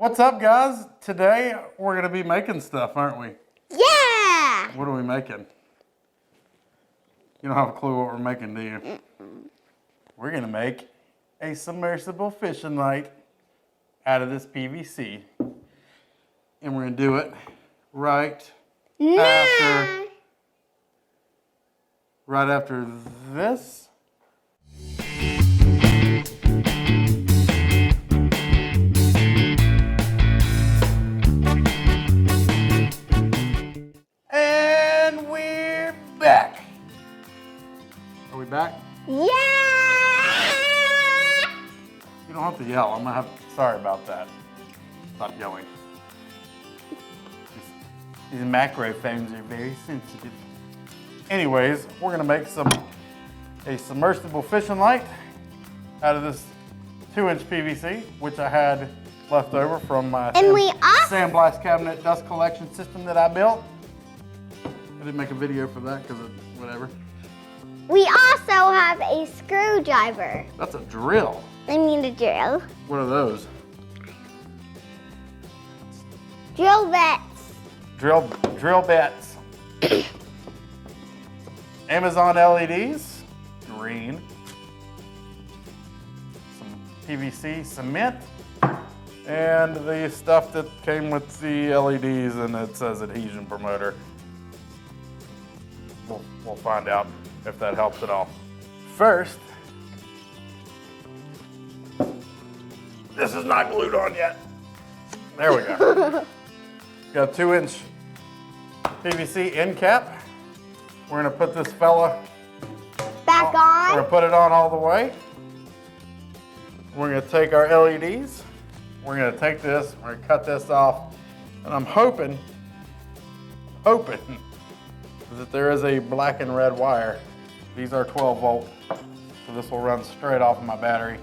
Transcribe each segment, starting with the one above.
What's up, guys? Today we're gonna be making stuff, aren't we? Yeah! What are we making? You don't have a clue what we're making, do you? We're gonna make a submersible fishing light out of this PVC. And we're gonna do it right after this. And we're back. Are we back? Yeah! You don't have to yell. I'm gonna have. Sorry about that. Stop yelling. These microphones are very sensitive. Anyways, we're gonna make a submersible fishing light out of this 2-inch PVC, which I had left over from my sandblast cabinet dust collection system that I built. I didn't make a video for that because of whatever. We also have a screwdriver. That's a drill. I mean a drill. What are those? Drill bits. Drill bits. Amazon LEDs, green. Some PVC cement, and the stuff that came with the LEDs, and it says adhesion promoter. We'll find out if that helps at all. First, this is not glued on yet. There we go. Got a 2-inch PVC end cap. We're gonna put this fella back on. We're gonna put it on all the way. We're gonna take our LEDs. We're gonna take this, we're gonna cut this off, and I'm hoping that there is a black and red wire. These are 12 volt, so this will run straight off of my battery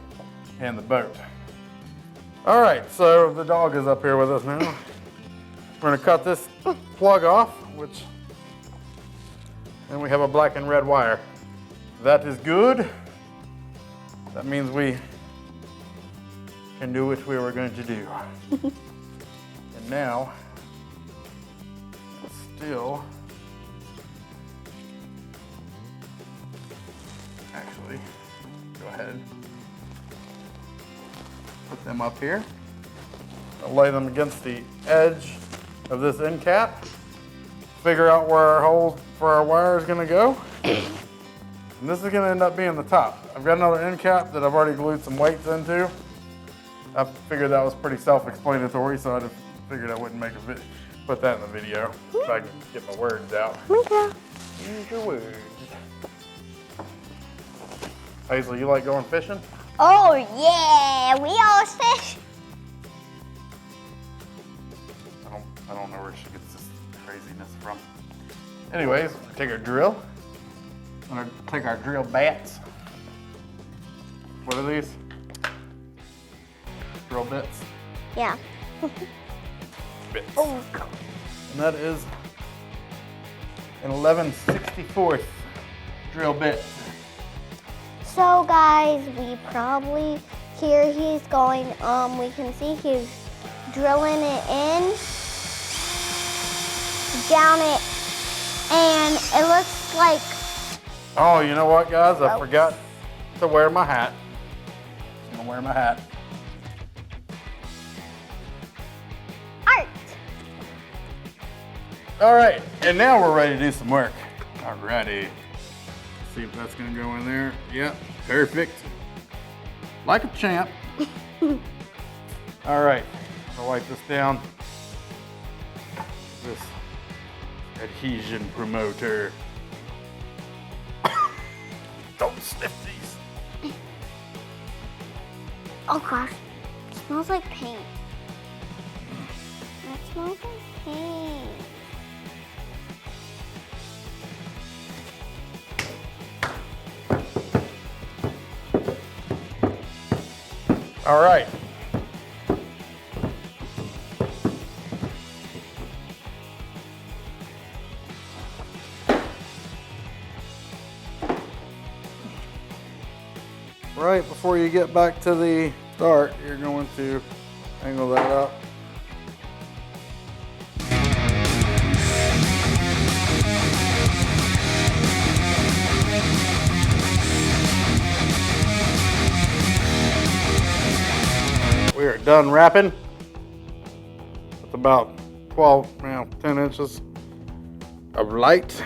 and the boat. All right, so the dog is up here with us now. We're gonna cut this plug off, and we have a black and red wire. That is good. That means we can do what we were going to do. And now, still, actually, go ahead and put them up here. I'll lay them against the edge of this end cap. Figure out where our hole for our wire is gonna go. And this is gonna end up being the top. I've got another end cap that I've already glued some weights into. I figured that was pretty self-explanatory, so I just figured I wouldn't put that in the video so I can get my words out. Okay. Use your words. Hazel, you like going fishing? Oh yeah, we always fish. I don't know where she gets this craziness from. Anyways, take our drill. I'm gonna take our drill bats. What are these? Drill bits? Yeah. Bits. Oh. And that is an 11/64 drill bit. So guys, we probably hear he's going, we can see he's drilling it in, down it, and it looks like... Oh, you know what, guys? I forgot to wear my hat. I'm gonna wear my hat. Art! All right, and now we're ready to do some work. Alrighty. See if that's gonna go in there. Yep, perfect. Like a champ. All right, I'll wipe this down. This adhesion promoter. Don't sniff these. Oh gosh, it smells like paint. It smells like paint. All right. Right before you get back to the start, you're going to Angle that up. We are done wrapping. It's about 10 inches of light.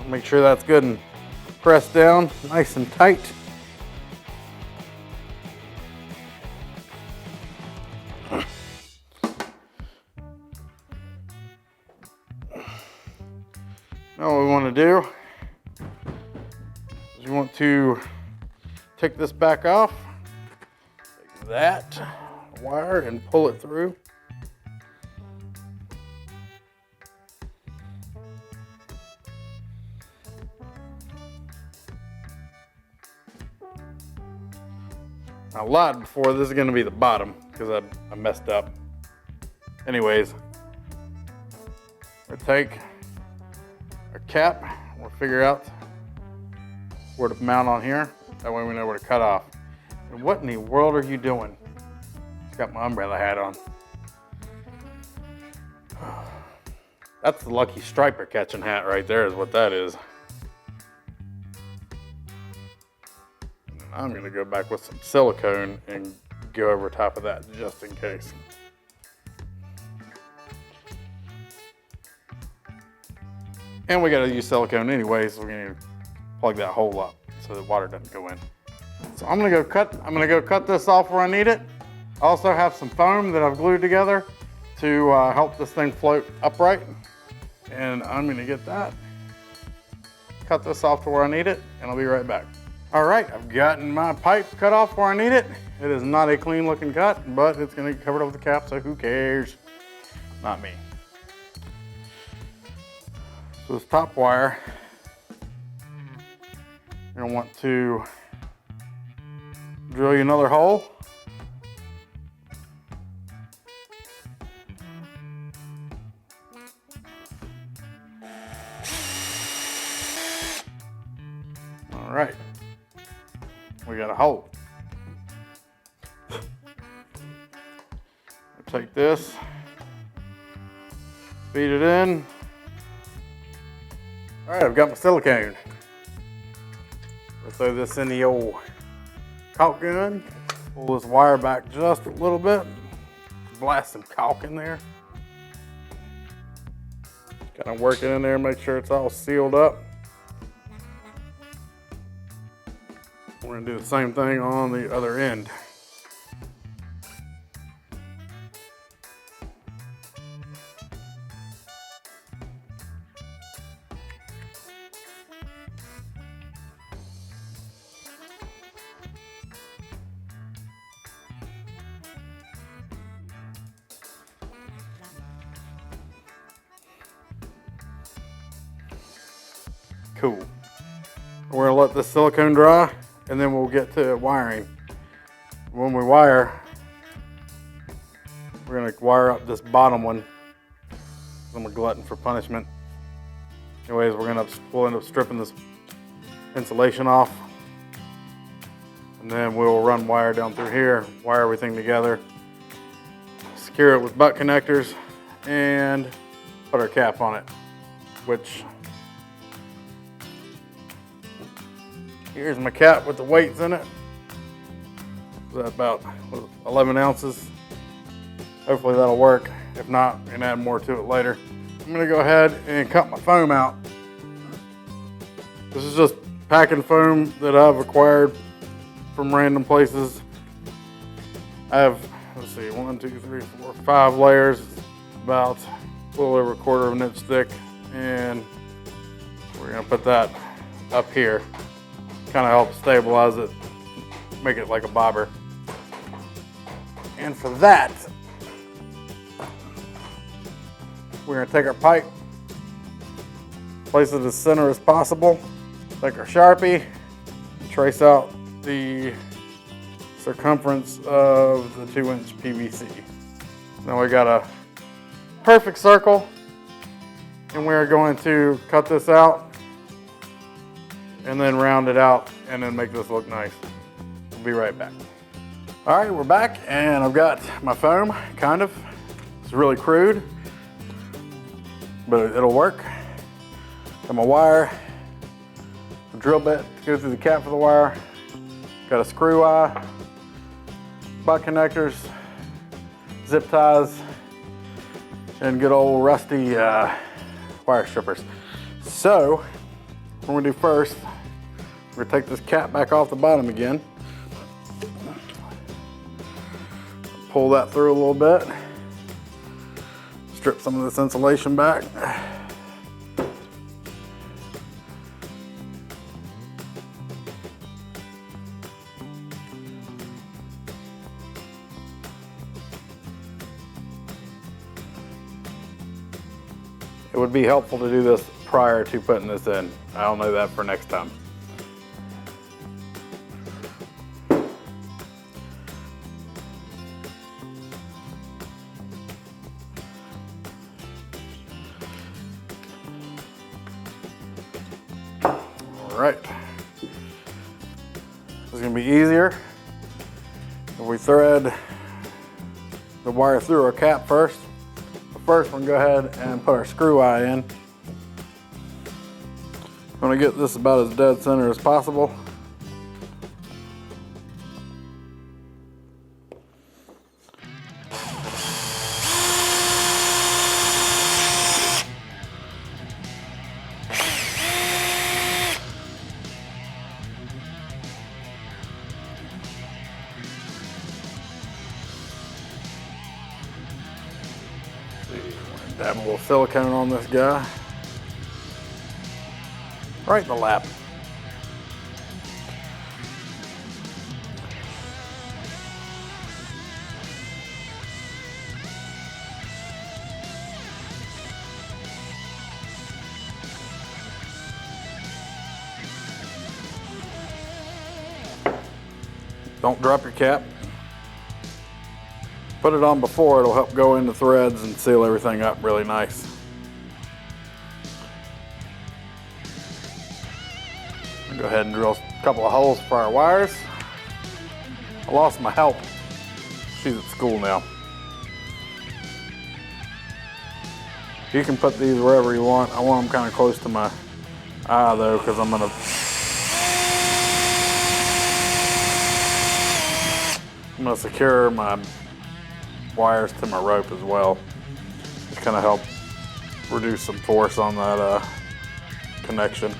Make sure that's good and pressed down, nice and tight. Now what we want to do is you want to take this back off, take that wire and pull it through. I lied before, this is going to be the bottom because I messed up. Anyways, we'll take our cap, we'll figure out where to mount on here. That way we know where to cut off. And what in the world are you doing? Just got my umbrella hat on. That's the lucky striper catching hat right there is what that is. I'm gonna go back with some silicone and go over top of that just in case. And we gotta use silicone anyway, so we're gonna plug that hole up so the water doesn't go in. So I'm gonna go cut this off where I need it. I also have some foam that I've glued together to help this thing float upright. And I'm gonna get that, cut this off to where I need it, and I'll be right back. All right, I've gotten my pipe cut off where I need it. It is not a clean looking cut, but it's gonna get covered up with the cap, so who cares? Not me. So this top wire, you're gonna want to drill you another hole. All right. We got a hole. I'll take this, feed it in. All right, I've got my silicone. I'll throw this in the old caulk gun. Pull this wire back just a little bit. Blast some caulk in there. Kind of work it in there, make sure it's all sealed up. We're gonna do the same thing on the other end. Cool. We're gonna let the silicone dry and then we'll get to wiring. When we wire, we're gonna wire up this bottom one. I'm a glutton for punishment. Anyways, we'll end up stripping this insulation off. And then we'll run wire down through here, wire everything together, secure it with butt connectors, and put our cap on it, which here's my cap with the weights in it. That's about 11 ounces. Hopefully that'll work. If not, we can add more to it later. I'm gonna go ahead and cut my foam out. This is just packing foam that I've acquired from random places. I have, let's see, 1, 2, 3, 4, 5 layers, about a little over 1/4 of an inch thick. And we're gonna put that up here. Kind of help stabilize it, make it like a bobber. And for that, we're gonna take our pipe, place it as center as possible, take our Sharpie, trace out the circumference of the 2-inch PVC. Now we got a perfect circle, and we're going to cut this out and then round it out and then make this look nice. We'll be right back. All right, we're back and I've got my foam, kind of. It's really crude, but it'll work. Got my wire, a drill bit to go through the cap for the wire. Got a screw eye, butt connectors, zip ties, and good old rusty wire strippers. So, what we're gonna do first, we're gonna take this cap back off the bottom again. Pull that through a little bit. Strip some of this insulation back. It would be helpful to do this prior to putting this in. I'll know that for next time. All right. This is gonna be easier if we thread the wire through our cap first. First, we're gonna go ahead and put our screw eye in. I'm gonna get this about as dead center as possible. Dab a little silicone on this guy. Right in the lap. Don't drop your cap. Put it on before, it'll help go into threads and seal everything up really nice. Go ahead and drill a couple of holes for our wires. I lost my help. She's at school now. You can put these wherever you want. I want them kind of close to my eye though, because I'm gonna secure my wires to my rope as well. To kind of help reduce some force on that connection.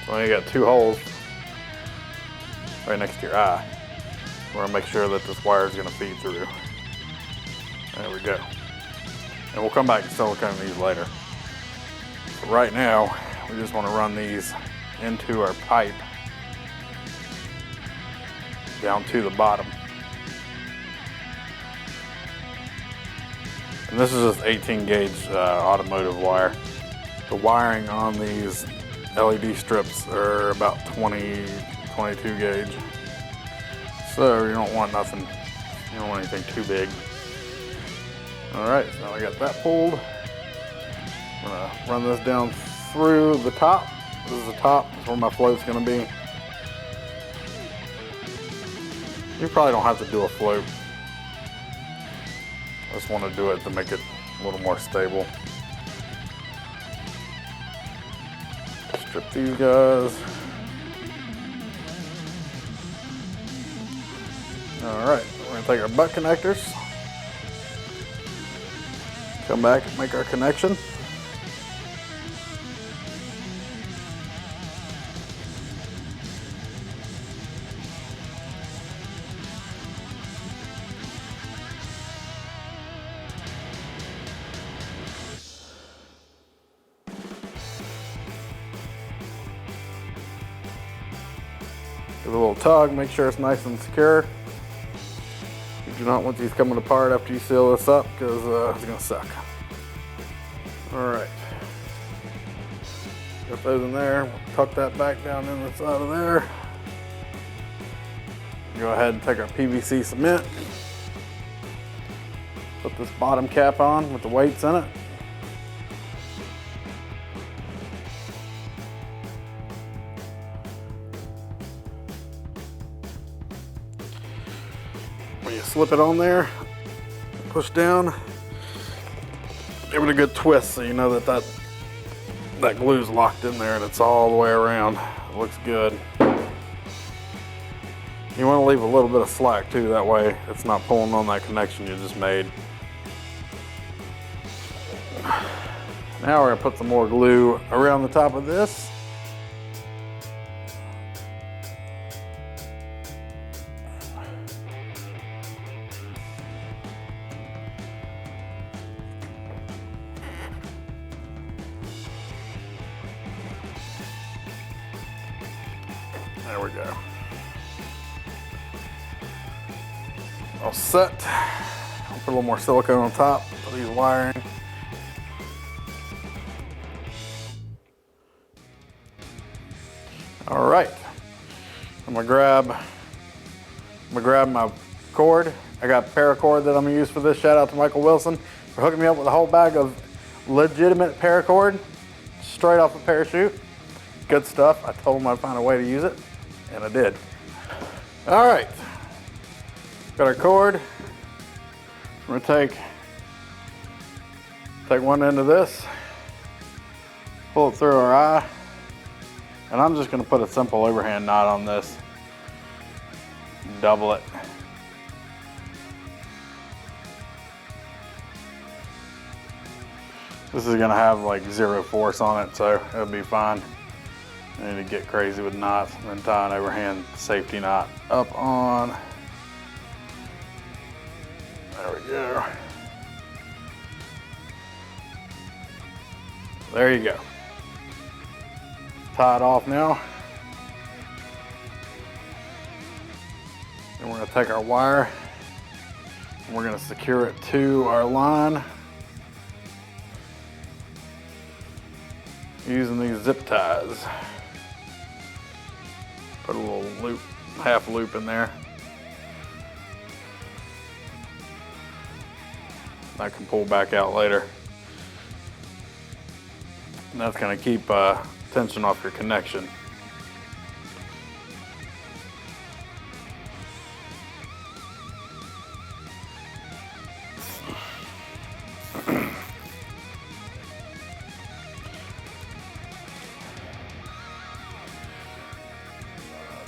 So you got two holes right next to your eye. We're gonna make sure that this wire is gonna feed through. There we go. And we'll come back and silicone these later. But right now, we just want to run these into our pipe down to the bottom. And this is just 18 gauge automotive wire. The wiring on these LED strips are about 20, 22 gauge. So you don't want nothing, you don't want anything too big. All right, so now I got that pulled. I'm gonna run this down through the top. This is the top, that's where my float's gonna be. You probably don't have to do a float. I just want to do it to make it a little more stable. Strip these guys. All right, we're gonna take our butt connectors. Come back and make our connection. Give it a little tug, make sure it's nice and secure. You do not want these coming apart after you seal this up because it's gonna suck. All right, got those in there. We'll tuck that back down in the side of there. Go ahead and take our PVC cement. Put this bottom cap on with the weights in it. When you slip it on there, push down, give it a good twist so you know that that glue's locked in there and it's all the way around. It looks good. You want to leave a little bit of slack too, that way it's not pulling on that connection you just made. Now we're going to put some more glue around the top of this. There we go. All set. I'll put a little more silicone on top of these wiring. All right. I'm gonna grab my cord. I got paracord that I'm gonna use for this. Shout out to Michael Wilson for hooking me up with a whole bag of legitimate paracord straight off a parachute. Good stuff. I told him I'd find a way to use it, and I did. All right. Got our cord. We're gonna take one end of this, pull it through our eye, and I'm just gonna put a simple overhand knot on this. Double it. This is gonna have like 0 force on it, so it'll be fine. I need to get crazy with knots and then tie an overhand safety knot up on. There we go. There you go. Tie it off now. And we're gonna take our wire and we're gonna secure it to our line using these zip ties. Put a little loop, half loop in there. I can pull back out later. And that's gonna keep tension off your connection.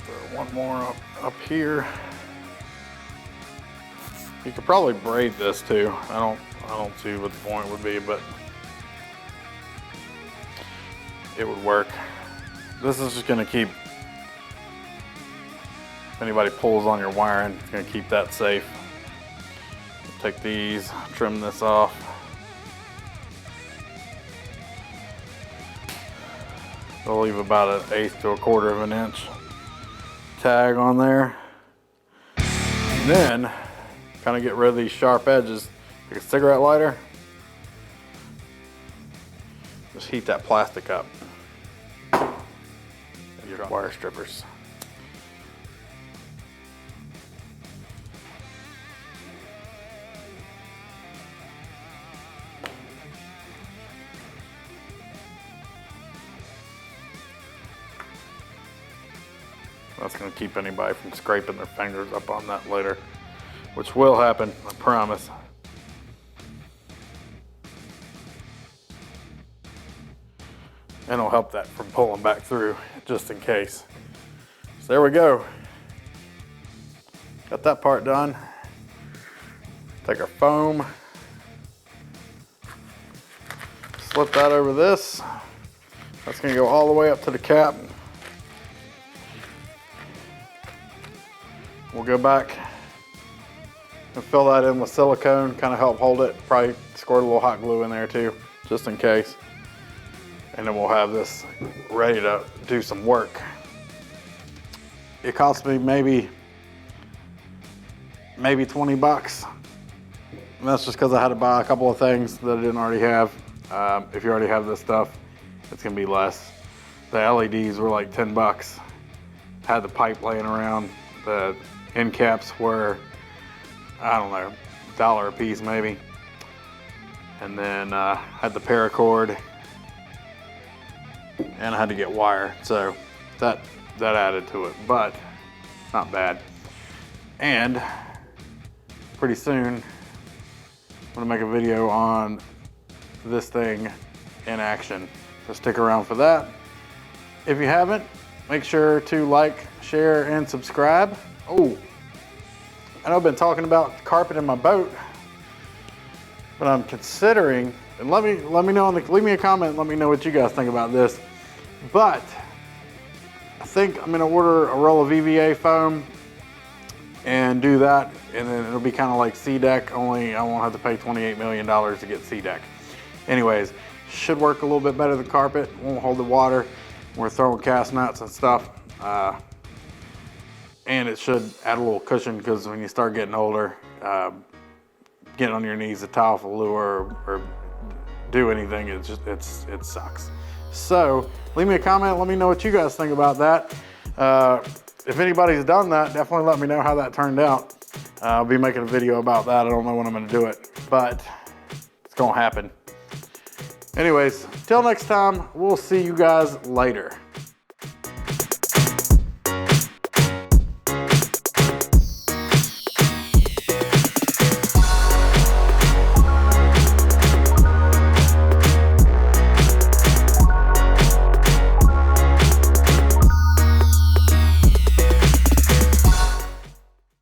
Throw one more up here. You could probably braid this too. I don't see what the point would be, but it would work. This is just gonna keep, if anybody pulls on your wiring, it's gonna keep that safe. Take these, trim this off. I'll leave about 1/8 to 1/4 of an inch tag on there. And then, kind of get rid of these sharp edges. Take a cigarette lighter, just heat that plastic up. Your wire strippers. That's going to keep anybody from scraping their fingers up on that later, which will happen, I promise. And it'll help that from pulling back through, just in case. So there we go. Got that part done. Take our foam, slip that over this. That's gonna go all the way up to the cap. We'll go back and fill that in with silicone, kind of help hold it. Probably squirt a little hot glue in there too, just in case. And then we'll have this ready to do some work. It cost me maybe 20 bucks. And that's just because I had to buy a couple of things that I didn't already have. If you already have this stuff, it's gonna be less. The LEDs were like 10 bucks. Had the pipe laying around. The end caps were, I don't know, $1 a piece maybe. And then had the paracord, and I had to get wire, so that added to it, but not bad. And pretty soon, I'm gonna make a video on this thing in action, so stick around for that. If you haven't, make sure to like, share, and subscribe. Oh, I know I've been talking about carpet in my boat, but I'm considering, and let me know leave me a comment and let me know what you guys think about this. But I think I'm gonna order a roll of EVA foam and do that, and then it'll be kind of like C-Deck, only I won't have to pay $28 million to get C-Deck. Anyways, should work a little bit better than carpet, won't hold the water. We're throwing cast nuts and stuff. And it should add a little cushion, because when you start getting older, getting on your knees to tie off a lure or do anything, it sucks. So leave me a comment, let me know what you guys think about that. If anybody's done that, definitely let me know how that turned out. I'll be making a video about that. I don't know when I'm gonna do it, but it's gonna happen. Anyways, till next time, we'll see you guys later.